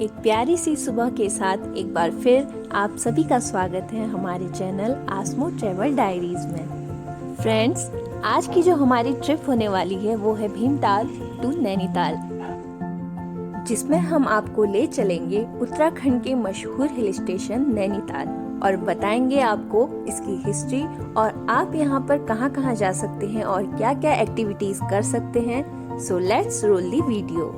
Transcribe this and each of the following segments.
एक प्यारी सी सुबह के साथ एक बार फिर आप सभी का स्वागत है हमारे चैनल आसमो ट्रैवल डायरीज में। फ्रेंड्स, आज की जो हमारी ट्रिप होने वाली है वो है भीमताल टू नैनीताल, जिसमें हम आपको ले चलेंगे उत्तराखंड के मशहूर हिल स्टेशन नैनीताल और बताएंगे आपको इसकी हिस्ट्री और आप यहाँ पर कहाँ जा सकते हैं और क्या क्या एक्टिविटीज कर सकते हैं। So let's roll the video.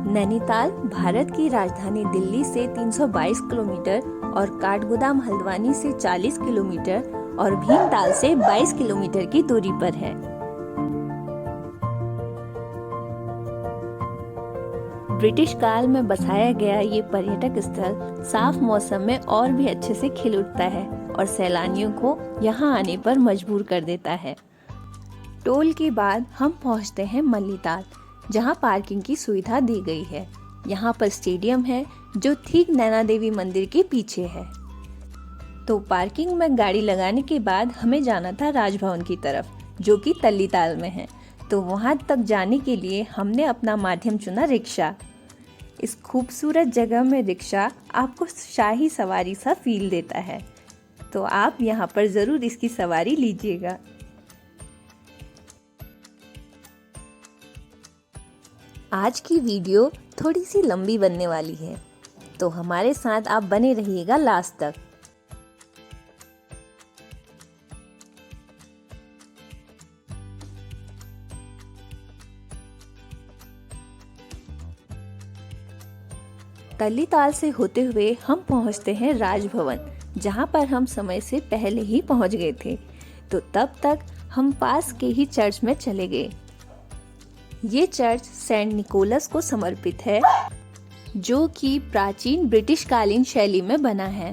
Nainital Bharat की राजधानी दिल्ली से 322 किलोमीटर और काठगोदाम हल्द्वानी से 40 किलोमीटर और भीमताल से 22 किलोमीटर की दूरी पर है। ब्रिटिश काल में बसाया गया ये पर्यटक स्थल साफ मौसम में और भी अच्छे से खिल उठता है और सैलानियों को यहाँ आने पर मजबूर कर देता है। टोल के बाद हम पहुँचते हैं मल्लीताल, जहाँ पार्किंग की सुविधा दी गई है। यहाँ पर स्टेडियम है जो ठीक नैना देवी मंदिर के पीछे है। तो पार्किंग में गाड़ी लगाने के बाद हमें जाना था राजभवन की तरफ, जो कि तल्लीताल में है। तो वहाँ तक जाने के लिए हमने अपना माध्यम चुना रिक्शा। इस खूबसूरत जगह में रिक्शा आपको शाही सवारी सा फील देता है, तो आप यहाँ पर ज़रूर इसकी सवारी लीजिएगा। आज की वीडियो थोड़ी सी लंबी बनने वाली है, तो हमारे साथ आप बने रहिएगा लास्ट तक। तल्लीताल से होते हुए हम पहुंचते हैं राजभवन, जहां पर हम समय से पहले ही पहुंच गए थे। तो तब तक हम पास के ही चर्च में चले गए। ये चर्च सेंट निकोलस को समर्पित है, जो कि प्राचीन ब्रिटिश कालीन शैली में बना है।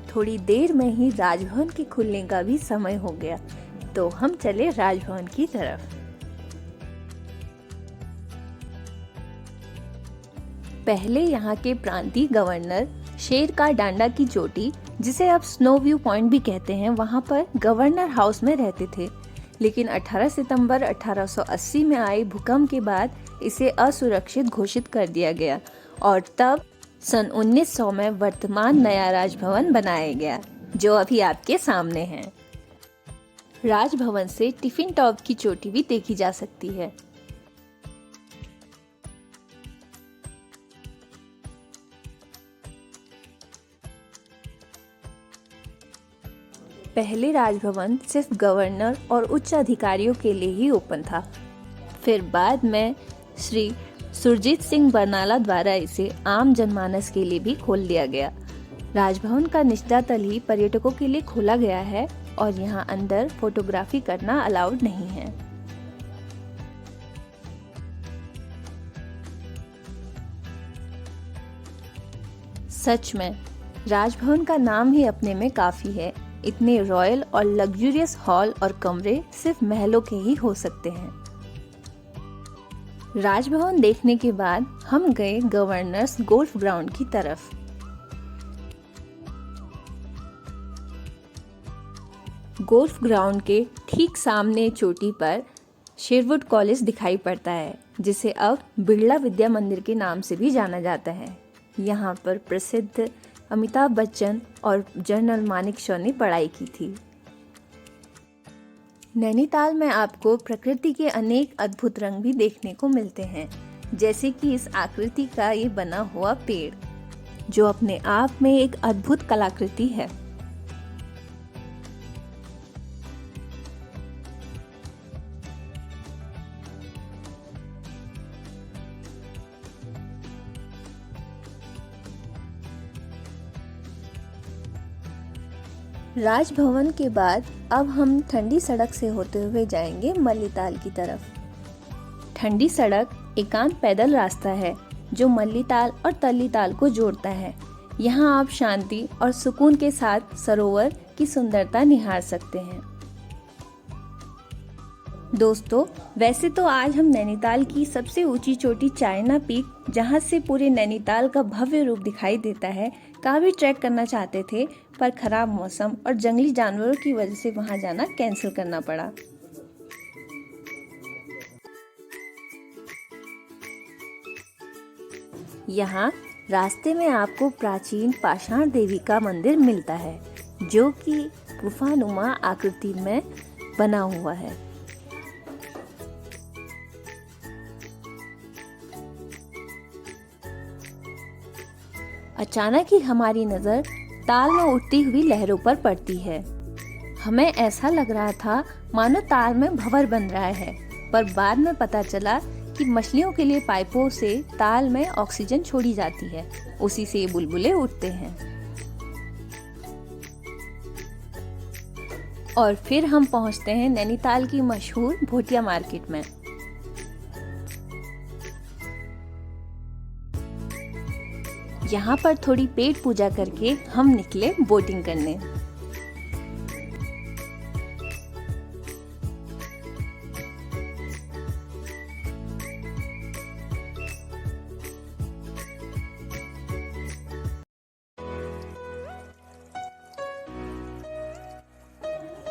थोड़ी देर में ही राजभवन के खुलने का भी समय हो गया, तो हम चले राजभवन की तरफ। पहले यहाँ के प्रांतीय गवर्नर शेर का डांडा की चोटी, जिसे अब स्नो व्यू पॉइंट भी कहते हैं, वहाँ पर गवर्नर हाउस में रहते थे। लेकिन 18 सितंबर 1880 में आए भूकंप के बाद इसे असुरक्षित घोषित कर दिया गया और तब सन 1900 में वर्तमान नया राजभवन बनाया गया, जो अभी आपके सामने है। राजभवन से टिफिन टॉप की चोटी भी देखी जा सकती है। पहले राजभवन सिर्फ गवर्नर और उच्च अधिकारियों के लिए ही ओपन था। फिर बाद में श्री सुरजीत सिंह बरनाला द्वारा इसे आम जनमानस के लिए भी खोल दिया गया। राजभवन का निचला तल ही पर्यटकों के लिए खोला गया है और यहाँ अंदर फोटोग्राफी करना अलाउड नहीं है। सच में राजभवन का नाम ही अपने में काफी है। इतने रॉयल और लग्जूरियस हॉल और कमरे सिर्फ महलों के ही हो सकते हैं। राजभवन देखने के बाद हम गए गवर्नर्स गोल्फ ग्राउंड की तरफ। गोल्फ ग्राउंड के ठीक सामने चोटी पर शेरवुड कॉलेज दिखाई पड़ता है, जिसे अब बिरला विद्या मंदिर के नाम से भी जाना जाता है। यहाँ पर प्रसिद्ध अमिताभ बच्चन और जनरल मानेकशॉ ने पढ़ाई की थी। नैनीताल में आपको प्रकृति के अनेक अद्भुत रंग भी देखने को मिलते हैं, जैसे कि इस आकृति का ये बना हुआ पेड़, जो अपने आप में एक अद्भुत कलाकृति है। राजभवन के बाद अब हम ठंडी सड़क से होते हुए जाएंगे मल्लीताल की तरफ। ठंडी सड़क एकांत पैदल रास्ता है जो मल्लीताल और तल्लीताल को जोड़ता है। यहाँ आप शांति और सुकून के साथ सरोवर की सुंदरता निहार सकते हैं। दोस्तों, वैसे तो आज हम नैनीताल की सबसे ऊंची चोटी चायना पीक, जहां से पूरे नैनीताल का भव्य रूप दिखाई देता है, का भी ट्रैक करना चाहते थे, पर खराब मौसम और जंगली जानवरों की वजह से वहां जाना कैंसिल करना पड़ा। यहाँ रास्ते में आपको प्राचीन पाषाण देवी का मंदिर मिलता है, जो कि गुफानुमा आकृति में बना हुआ है। अचानक ही हमारी नज़र ताल में उठती हुई लहरों पर पड़ती है। हमें ऐसा लग रहा था मानो ताल में भंवर बन रहा है, पर बाद में पता चला कि मछलियों के लिए पाइपों से ताल में ऑक्सीजन छोड़ी जाती है, उसी से ये बुलबुले उठते हैं। और फिर हम पहुंचते हैं नैनीताल की मशहूर भोटिया मार्केट में। यहाँ पर थोड़ी पेट पूजा करके हम निकले बोटिंग करने।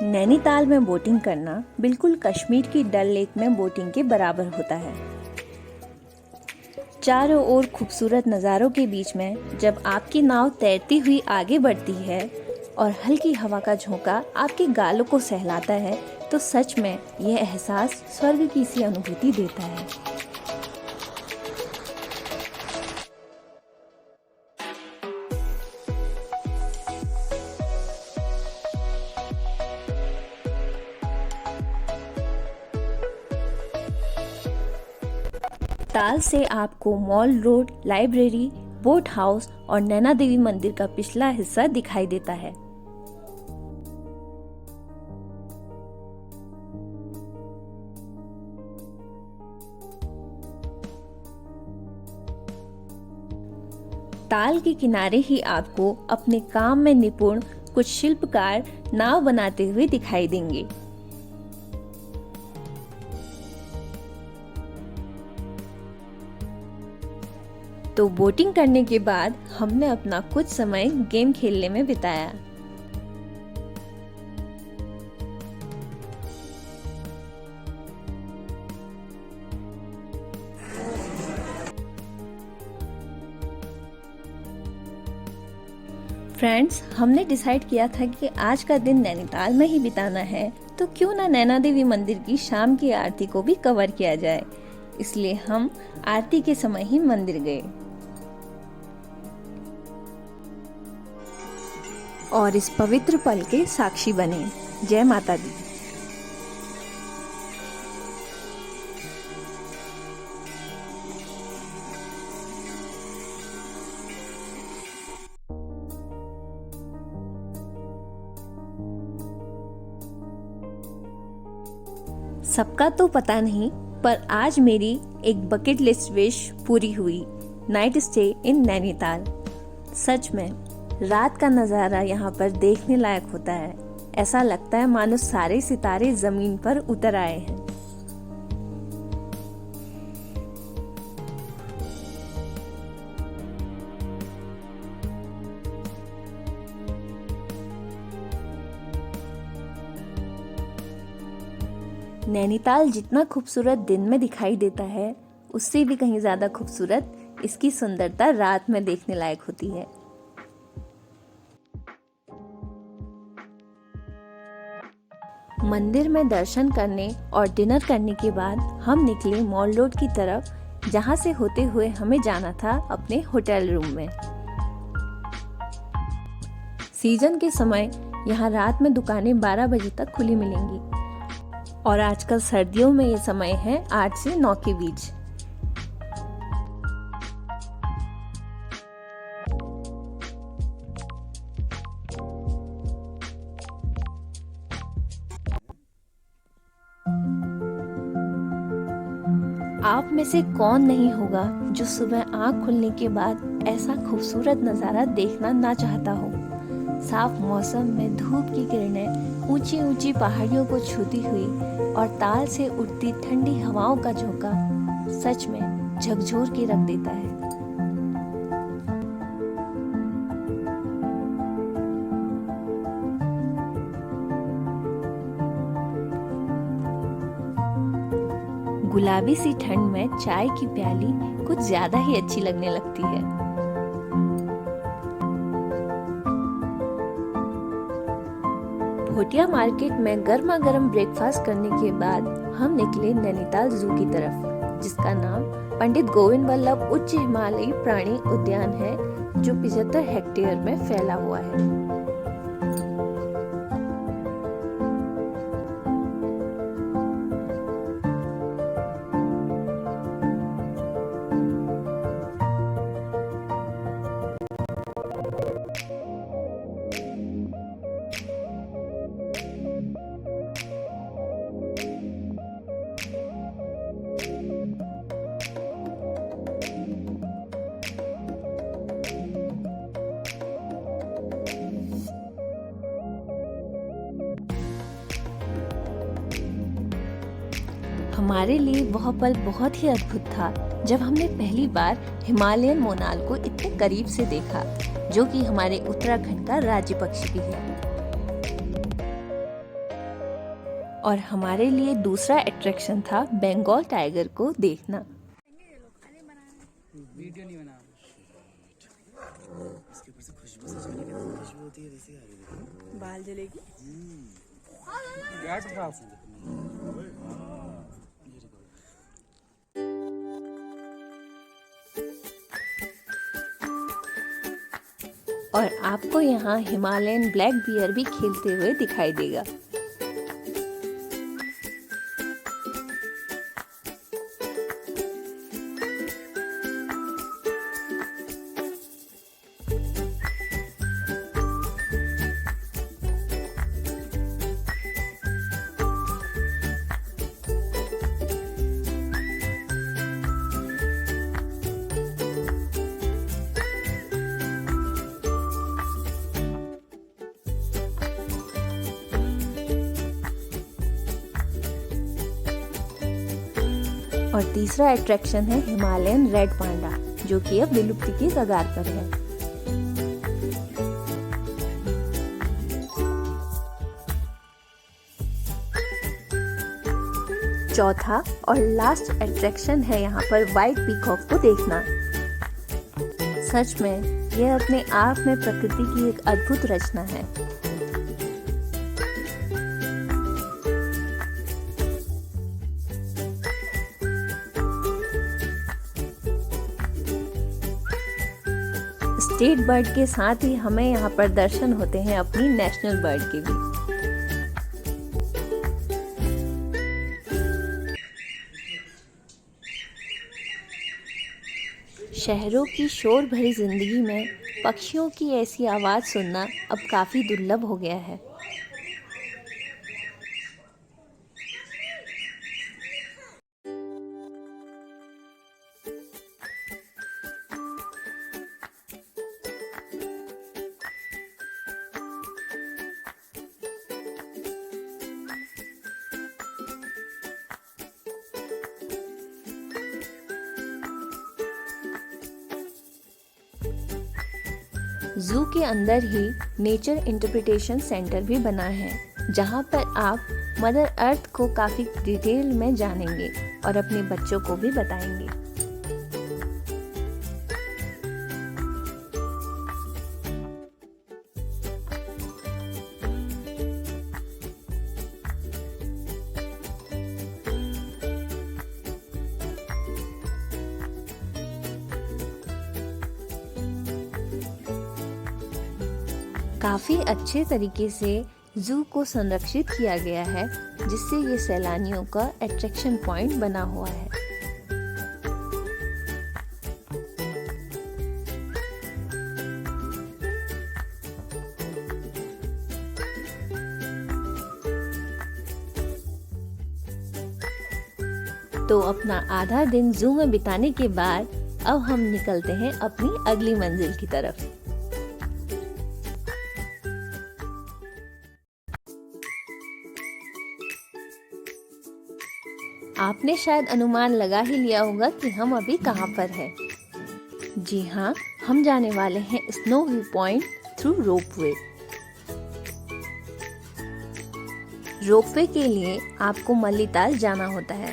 नैनीताल में बोटिंग करना बिल्कुल कश्मीर की डल लेक में बोटिंग के बराबर होता है। चारों ओर खूबसूरत नज़ारों के बीच में जब आपकी नाव तैरती हुई आगे बढ़ती है और हल्की हवा का झोंका आपके गालों को सहलाता है, तो सच में यह एहसास स्वर्ग की सी अनुभूति देता है। ताल से आपको mall road, library, boat house और नैना देवी मंदिर का पिछला हिस्सा दिखाई देता है। ताल के किनारे ही आपको अपने काम में निपुण कुछ शिल्पकार नाव बनाते हुए दिखाई देंगे। तो बोटिंग करने के बाद हमने अपना कुछ समय गेम खेलने में बिताया। फ्रेंड्स, हमने डिसाइड किया था कि आज का दिन नैनीताल में ही बिताना है, तो क्यों ना नैना देवी मंदिर की शाम की आरती को भी कवर किया जाए। इसलिए हम आरती के समय ही मंदिर गए और इस पवित्र पल के साक्षी बने। जय माता दी। सबका तो पता नहीं, पर आज मेरी एक बकेट लिस्ट विश पूरी हुई। Night stay in Nainital. सच में रात का नज़ारा यहाँ पर देखने लायक होता है। ऐसा लगता है मानो सारे सितारे जमीन पर उतर आए हैं। नैनीताल जितना खूबसूरत दिन में दिखाई देता है, उससे भी कहीं ज्यादा खूबसूरत इसकी सुंदरता रात में देखने लायक होती है। मंदिर में दर्शन करने और डिनर करने के बाद हम निकले मॉल रोड की तरफ, जहां से होते हुए हमें जाना था अपने होटल रूम में। सीजन के समय यहाँ रात में दुकानें 12 बजे तक खुली मिलेंगी और आजकल सर्दियों में ये समय है 8 से 9 के बीच। आप में से कौन नहीं होगा जो सुबह आँख खुलने के बाद ऐसा खूबसूरत नज़ारा देखना ना चाहता हो। साफ मौसम में धूप की किरणें ऊंची ऊंची पहाड़ियों को छूती हुई और ताल से उठती ठंडी हवाओं का झोंका सच में झकझोर के रख देता है। गुलाबी सी ठंड में चाय की प्याली कुछ ज्यादा ही अच्छी लगने लगती है। भोटिया मार्केट में गर्मा गर्म ब्रेकफास्ट करने के बाद हम निकले नैनीताल जू की तरफ, जिसका नाम पंडित गोविंद वल्लभ उच्च हिमालयी प्राणी उद्यान है, जो 75 हेक्टेयर में फैला हुआ है। हमारे लिए वह पल बहुत ही अद्भुत था जब हमने पहली बार हिमालयन मोनाल को इतने करीब से देखा, जो कि हमारे उत्तराखंड का राज्य पक्षी भी है। और हमारे लिए दूसरा अट्रैक्शन था बंगाल टाइगर को देखना। वीडियो नहीं बना, इसके ऊपर से खुशबू से चलने की खुशबू होती है, वैसे आ रही है। बाल जलेगी। यार ट्राफ और आपको यहाँ हिमालयन ब्लैक बियर भी खेलते हुए दिखाई देगा। और तीसरा अट्रैक्शन है हिमालयन रेड पांडा, जो कि अब विलुप्ति की कगार पर है। चौथा और लास्ट अट्रैक्शन है यहाँ पर व्हाइट पीकॉक को देखना। सच में यह अपने आप में प्रकृति की एक अद्भुत रचना है। स्टेट बर्ड के साथ ही हमें यहाँ पर दर्शन होते हैं अपनी नेशनल बर्ड के भी। शहरों की शोर भरी जिंदगी में पक्षियों की ऐसी आवाज़ सुनना अब काफ़ी दुर्लभ हो गया है। जू के अंदर ही नेचर इंटरप्रिटेशन सेंटर भी बना है, जहां पर आप मदर अर्थ को काफी डिटेल में जानेंगे और अपने बच्चों को भी बताएंगे। काफ़ी अच्छे तरीके से जू को संरक्षित किया गया है, जिससे ये सैलानियों का अट्रैक्शन पॉइंट बना हुआ है। तो अपना आधा दिन जू में बिताने के बाद अब हम निकलते हैं अपनी अगली मंजिल की तरफ। आपने शायद अनुमान लगा ही लिया होगा कि हम अभी कहाँ पर हैं। जी हाँ, हम जाने वाले हैं snow view point through ropeway. Ropeway के लिए आपको मल्लीताल जाना होता है।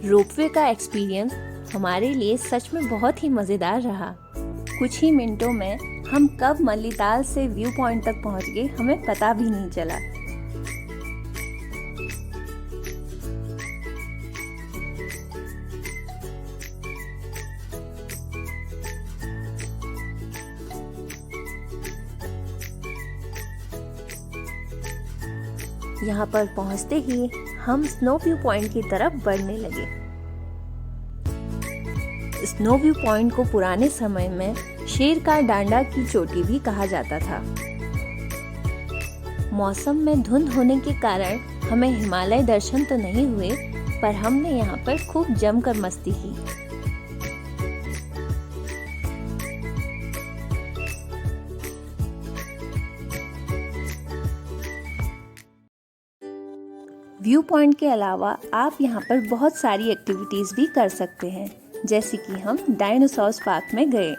रोपवे का एक्सपीरियंस हमारे लिए सच में बहुत ही मज़ेदार रहा। कुछ ही मिनटों में हम कब मल्लीताल से व्यू पॉइंट तक पहुंच गए हमें पता भी नहीं चला। यहाँ पर पहुँचते ही हम स्नो व्यू पॉइंट की तरफ बढ़ने लगे। स्नो व्यू पॉइंट को पुराने समय में शेर का डांडा की चोटी भी कहा जाता था। मौसम में धुंध होने के कारण हमें हिमालय दर्शन तो नहीं हुए, पर हमने यहाँ पर खूब जमकर मस्ती की। व्यू पॉइंट के अलावा आप यहाँ पर बहुत सारी एक्टिविटीज भी कर सकते हैं, जैसे कि हम डायनासोर्स पार्क में गए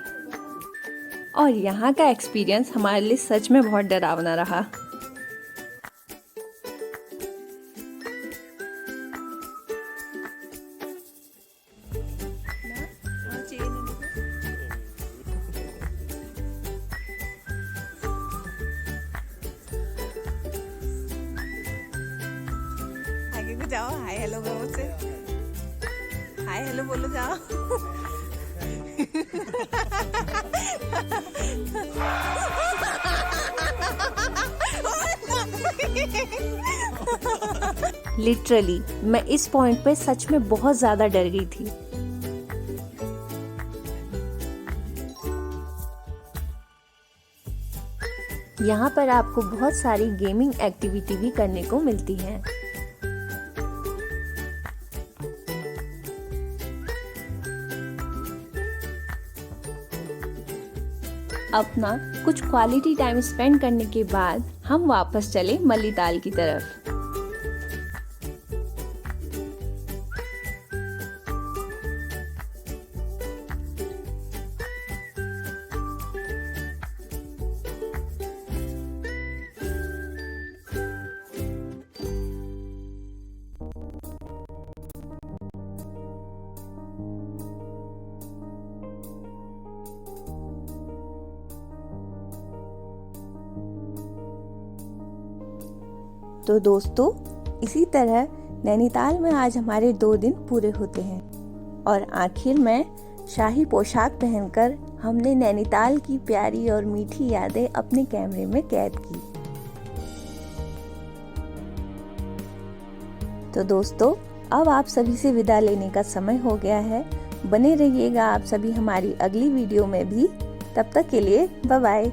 और यहाँ का एक्सपीरियंस हमारे लिए सच में बहुत डरावना रहा। आगे को जाओ, हाय हेलो बोलो से, हाय हेलो बोलो जाओ। लिटरली मैं इस पॉइंट पे सच में बहुत ज्यादा डर गई थी। यहाँ पर आपको बहुत सारी गेमिंग एक्टिविटी भी करने को मिलती हैं। अपना कुछ क्वालिटी टाइम स्पेंड करने के बाद हम वापस चले मल्लीताल की तरफ। तो दोस्तों, इसी तरह नैनीताल में आज हमारे 2 दिन पूरे होते हैं और आखिर में शाही पोशाक पहनकर हमने नैनीताल की प्यारी और मीठी यादें अपने कैमरे में कैद की। तो दोस्तों, अब आप सभी से विदा लेने का समय हो गया है। बने रहिएगा आप सभी हमारी अगली वीडियो में भी। तब तक के लिए बाय बाय।